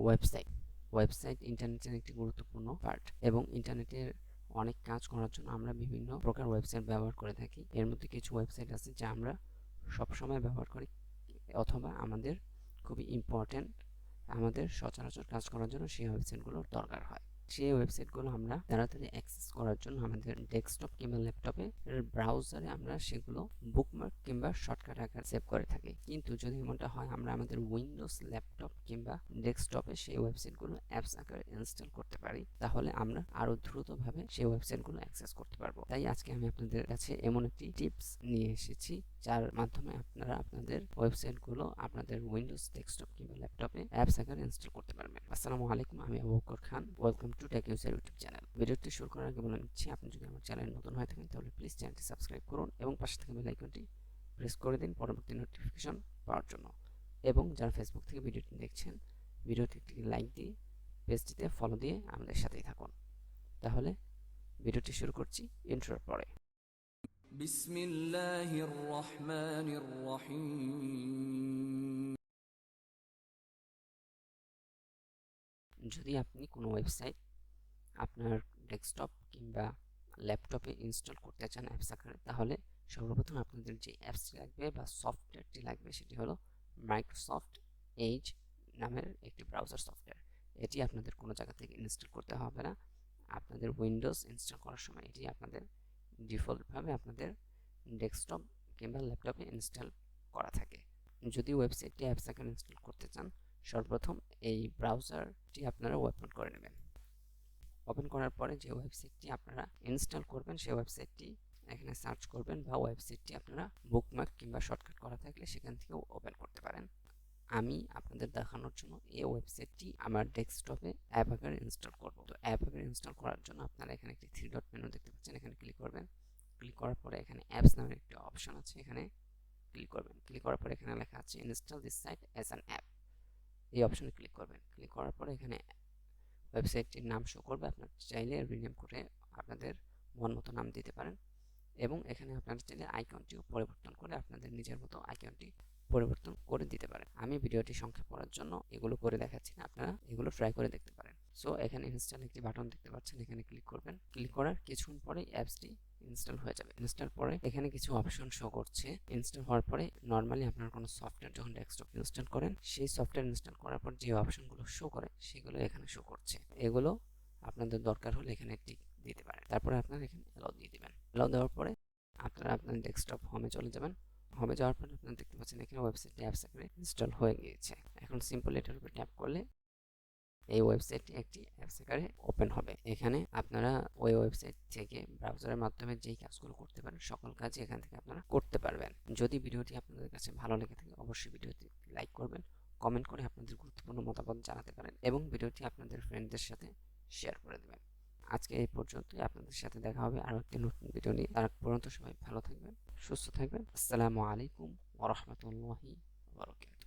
Website ইন্টারনেটের একটি গুরুত্বপূর্ণ পার্ট, এবং ইন্টারনেটের অনেক কাজ করার জন্য আমরা বিভিন্ন প্রকার ওয়েবসাইট ব্যবহার করে থাকি। এর মধ্যে কিছু ওয়েবসাইট আছে যা আমরা সবসময় ব্যবহার করি, অথবা আমাদের খুবই ইম্পর্টেন্ট, আমাদের সচরাচর কাজ করার জন্য সেই ওয়েবসাইটগুলোর দরকার হয়। সেই ওয়েবসাইটগুলো আমরা তাড়াতাড়ি অ্যাক্সেস করার জন্য আমাদের ডেস্কটপ কিংবা ল্যাপটপে ব্রাউজারে আমরা সেগুলো বুকমার্ক কিংবা শর্টকাট আকারে সেভ করে থাকি। কিন্তু যদি এমনটা হয় আমরা আমাদের উইন্ডোজ ল্যাপটপ কিংবা ডেস্কটপে সেই ওয়েবসাইটগুলো অ্যাপস আকারে ইনস্টল করতে পারি, তাহলে আমরা আরও দ্রুতভাবে সেই ওয়েবসাইটগুলো অ্যাক্সেস করতে পারবো। তাই আজকে আমি আপনাদের কাছে এমন একটি টিপস নিয়ে এসেছি যার মাধ্যমে আপনারা আপনাদের ওয়েবসাইটগুলো আপনাদের উইন্ডোজ ডেস্কটপ কিংবা ল্যাপটপে অ্যাপস আকারে ইনস্টল করতে পারবেন। আসসালামু আলাইকুম, আমি Abu Bakr Khan. Welcome to tech user YouTube channel. ভিডিওটি শুরু করার আগে বলে নিচ্ছি, আপনি যদি আমার চ্যানেল নতুন হয়ে থাকেন তাহলে প্লিজ চ্যানেলটি সাবস্ক্রাইব করুন এবং পাশে থাকা বেল আইকনটি প্রেস করে দিন পরবর্তী নোটিফিকেশন পাওয়ার জন্য। এবং যারা ফেসবুক থেকে ভিডিওটি দেখছেন, ভিডিওটি একটি লাইক দিয়ে পেজটিতে ফলো দিয়ে আমাদের সাথেই থাকুন। তাহলে ভিডিওটি শুরু করছি ইন্ট্রোর পরে। বিসমিল্লাহির রহমানির রহিম। যদি আপনি কোনো ওয়েবসাইট আপনার ডেস্কটপ কিংবা ল্যাপটপে ইনস্টল করতে চান অ্যাপস আকারে, তাহলে সর্বপ্রথম আপনাদের যে অ্যাপসটি লাগবে বা সফটওয়্যারটি লাগবে সেটি হলো মাইক্রোসফট এজ নামের একটি ব্রাউজার সফটওয়্যার। এটি আপনাদের কোনো জায়গা থেকে ইনস্টল করতে হবে না। আপনাদের উইন্ডোজ ইনস্টল করার সময় এটি আপনাদের ডিফল্টভাবে আপনাদের ডেস্কটপ কিংবা ল্যাপটপে ইনস্টল করা থাকে। যদি ওয়েবসাইটটি অ্যাপস আকারে ইনস্টল করতে চান, সর্বপ্রথম এই ব্রাউজারটি আপনারা ওপেন করে নেবেন। ওপেন করার পরে যে ওয়েবসাইটটি আপনারা ইনস্টল করবেন সেই ওয়েবসাইটটি এখানে সার্চ করবেন, বা ওয়েবসাইটটি আপনারা বুকমার্ক কিংবা শর্টকাট করা থাকলে সেখান থেকেও ওপেন করতে পারেন। আমি আপনাদের দেখানোর জন্য এই ওয়েবসাইটটি আমার ডেস্কটপে অ্যাপ আকারে ইনস্টল করব। তো অ্যাপ আকারে ইনস্টল করার জন্য আপনারা এখানে একটি 3 ডট মেনু দেখতে পাচ্ছেন, এখানে ক্লিক করবেন। ক্লিক করার পরে এখানে অ্যাপস নামের একটি অপশন আছে, এখানে ক্লিক করবেন। ক্লিক করার পরে এখানে লেখা আছে install this site as an app, এই অপশনে ক্লিক করবেন। ক্লিক করার পরে এখানে ওয়েবসাইটটির নাম শো করবে, আপনার চাইলে রিনেম করে আপনাদের মন মতো নাম দিতে পারেন, এবং এখানে আপনারা চাইলে আইকনটিও পরিবর্তন করে আপনাদের নিজের মতো আইকনটি পরিবর্তন করে দিতে পারেন। আমি ভিডিওটি সংক্ষেপ করার জন্য এগুলো করে দেখাচ্ছি না, আপনারা এগুলো ট্রাই করে দেখতে পারেন। সো এখানে ইনস্টল একটি বাটন দেখতে পাচ্ছেন, এখানে ক্লিক করবেন। ক্লিক করার কিছুক্ষণ পরেই অ্যাপসটি ইনস্টল হয়ে যাবে। ইনস্টল পরে এখানে কিছু অপশন শো করছে। ইনস্টল হওয়ার পরে নর্মালি আপনার কোনো সফটওয়্যার যখন ডেস্কটপ ইনস্টল করেন, সেই সফটওয়্যার ইনস্টল করার পর যে অপশনগুলো শো করে সেগুলো এখানে শো করছে। এগুলো আপনাদের দরকার হলে এখানে টিক দিতে পারেন। তারপরে আপনারা এখানে অ্যালাউ দিয়ে দেবেন। অ্যালাউ দেওয়ার পরে আপনারা আপনার ডেস্কটপ হোমে চলে যাবেন। হোমে যাওয়ার পরে আপনারা দেখতে পাচ্ছেন এখানে ওয়েবসাইটটি অ্যাপস আকারে ইনস্টল হয়ে গিয়েছে। এখন সিম্পল এটার উপর ট্যাপ করলে এই ওয়েবসাইটটি একটি অ্যাপস আকারে ওপেন হবে। এখানে আপনারা ওই ওয়েবসাইট থেকে ব্রাউজারের মাধ্যমে যেই কাজগুলো করতে পারেন সকল কাজই এখান থেকে আপনারা করতে পারবেন। যদি ভিডিওটি আপনাদের কাছে ভালো লেগে থাকে অবশ্যই ভিডিওটি লাইক করবেন, কমেন্ট করে আপনাদের গুরুত্বপূর্ণ মতামত জানাতে পারেন, এবং ভিডিওটি আপনাদের ফ্রেন্ডদের সাথে শেয়ার করে দেবেন। আজকে এই পর্যন্তই। আপনাদের সাথে দেখা হবে আরও একটি নতুন ভিডিও নিয়ে। তার পর্যন্ত সবাই ভালো থাকবেন, সুস্থ থাকবেন। আসসালামু আলাইকুম ওয়া রাহমাতুল্লাহি ওয়া বারাকাতুহু।